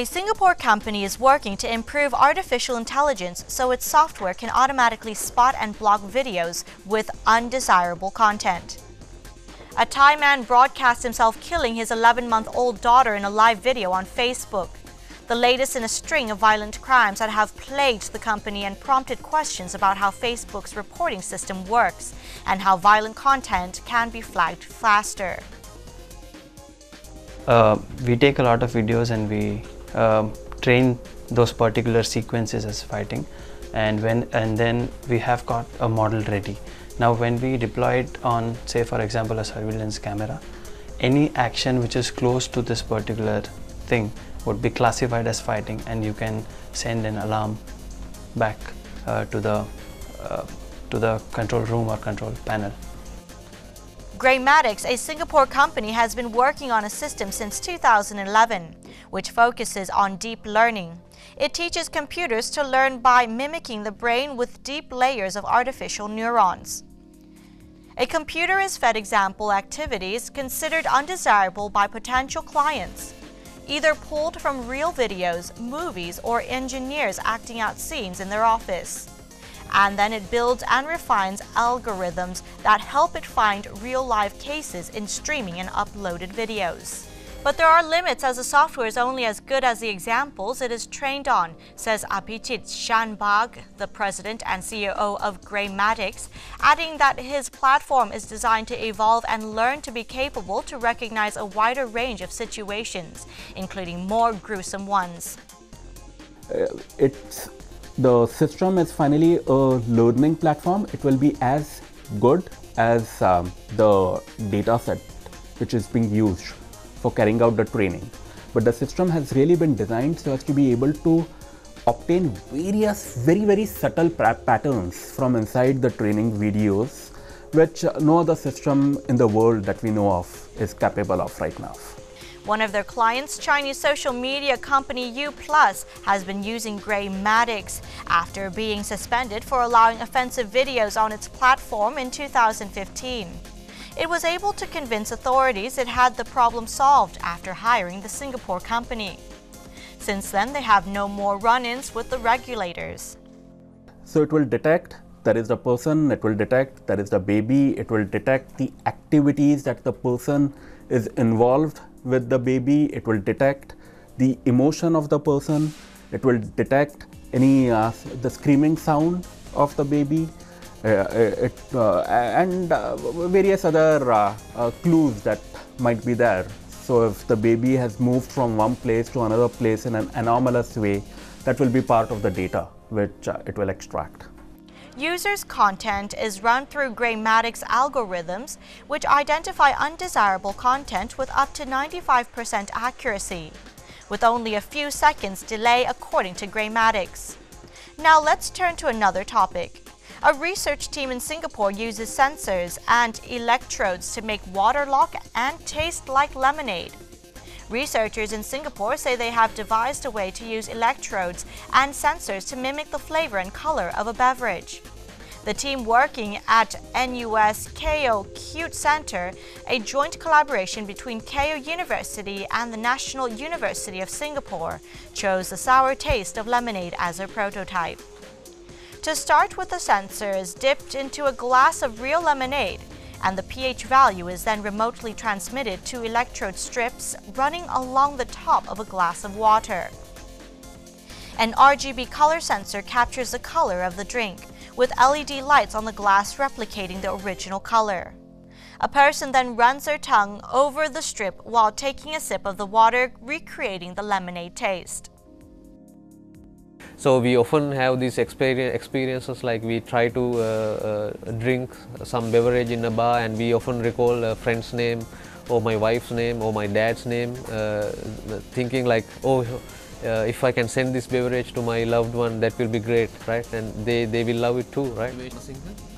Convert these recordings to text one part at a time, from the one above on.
A Singapore company is working to improve artificial intelligence so its software can automatically spot and block videos with undesirable content. A Thai man broadcast himself killing his 11-month-old daughter in a live video on Facebook, the latest in a string of violent crimes that have plagued the company and prompted questions about how Facebook's reporting system works and how violent content can be flagged faster. We take a lot of videos and we train those particular sequences as fighting, and then we have got a model ready. Now when we deploy it on, say for example, a surveillance camera, any action which is close to this particular thing would be classified as fighting, and you can send an alarm back to the control room or control panel. Graymatics, a Singapore company, has been working on a system since 2011, which focuses on deep learning. It teaches computers to learn by mimicking the brain with deep layers of artificial neurons. A computer is fed example activities considered undesirable by potential clients, either pulled from real videos, movies, or engineers acting out scenes in their office. And then it builds and refines algorithms that help it find real-life cases in streaming and uploaded videos. But there are limits, as the software is only as good as the examples it is trained on, says Aphichit Shanbag, the president and CEO of Graymatics, adding that his platform is designed to evolve and learn to be capable to recognize a wider range of situations, including more gruesome ones. The system is finally a learning platform. It will be as good as the data set which is being used for carrying out the training. But the system has really been designed so as to be able to obtain various very subtle patterns from inside the training videos, which no other system in the world that we know of is capable of right now. One of their clients, Chinese social media company U+, has been using Graymatics after being suspended for allowing offensive videos on its platform in 2015. It was able to convince authorities it had the problem solved after hiring the Singapore company. Since then, they have no more run-ins with the regulators. So it will detect there is the person, it will detect there is the baby, it will detect the activities that the person is involved with the baby, it will detect the emotion of the person, it will detect any the screaming sound of the baby, and various other clues that might be there. So if the baby has moved from one place to another place in an anomalous way, that will be part of the data which it will extract. Users' content is run through Graymatics algorithms, which identify undesirable content with up to 95% accuracy, with only a few seconds delay according to Graymatics. Now let's turn to another topic. A research team in Singapore uses sensors and electrodes to make water lock and taste like lemonade. Researchers in Singapore say they have devised a way to use electrodes and sensors to mimic the flavor and color of a beverage. The team working at NUS Keio Cute Center, a joint collaboration between Keio University and the National University of Singapore, chose the sour taste of lemonade as their prototype. To start with, the sensor is dipped into a glass of real lemonade, and the pH value is then remotely transmitted to electrode strips running along the top of a glass of water. An RGB color sensor captures the color of the drink, with LED lights on the glass replicating the original color. A person then runs their tongue over the strip while taking a sip of the water, recreating the lemonade taste. So we often have these experiences, like we try to drink some beverage in a bar, and we often recall a friend's name or my wife's name or my dad's name, thinking like, oh, if I can send this beverage to my loved one, that will be great, right? And they will love it too, right?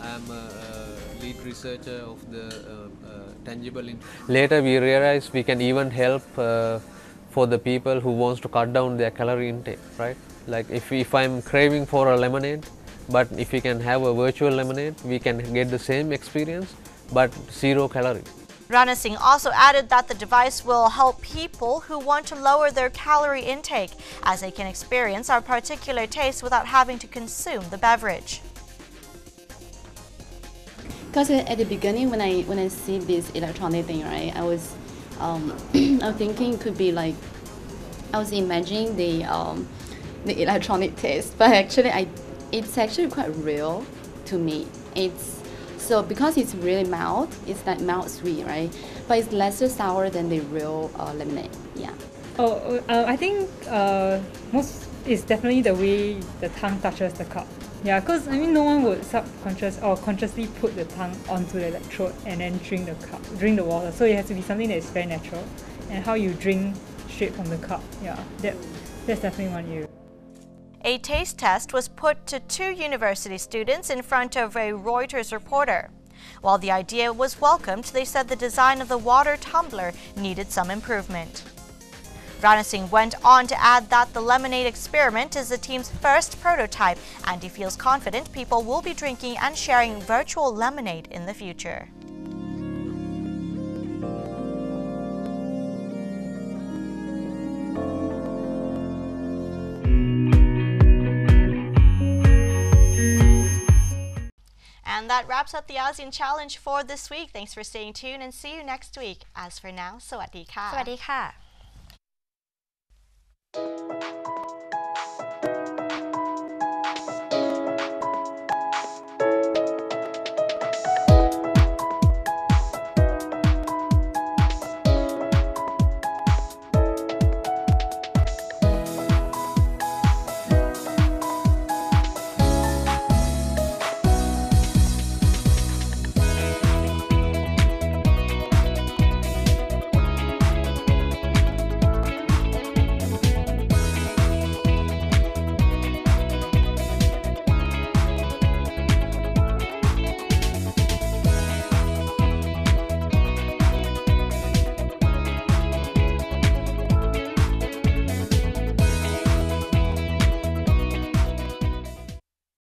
I am a lead researcher of the tangible. Later we realized we can even help for the people who wants to cut down their calorie intake, right? Like if I'm craving for a lemonade, but if we can have a virtual lemonade, we can get the same experience but 0 calories. Rana Singh also added that the device will help people who want to lower their calorie intake, as they can experience our particular taste without having to consume the beverage. Because at the beginning, when I see this electronic thing, right, I was thinking it could be like, I was imagining the electronic taste, but actually it's actually quite real to me. So because it's really mild, it's like mild sweet, right? But it's lesser sour than the real lemonade. Yeah. I think most is definitely the way the tongue touches the cup. Yeah, because I mean no one would consciously put the tongue onto the electrode and then drink the water. So it has to be something that is very natural, and how you drink straight from the cup. Yeah, that's definitely one area. A taste test was put to 2 university students in front of a Reuters reporter. While the idea was welcomed, they said the design of the water tumbler needed some improvement. Rana Singh went on to add that the lemonade experiment is the team's first prototype, and he feels confident people will be drinking and sharing virtual lemonade in the future. And that wraps up the ASEAN Challenge for this week. Thanks for staying tuned and see you next week. As for now, สวัสดีค่ะ สวัสดีค่ะ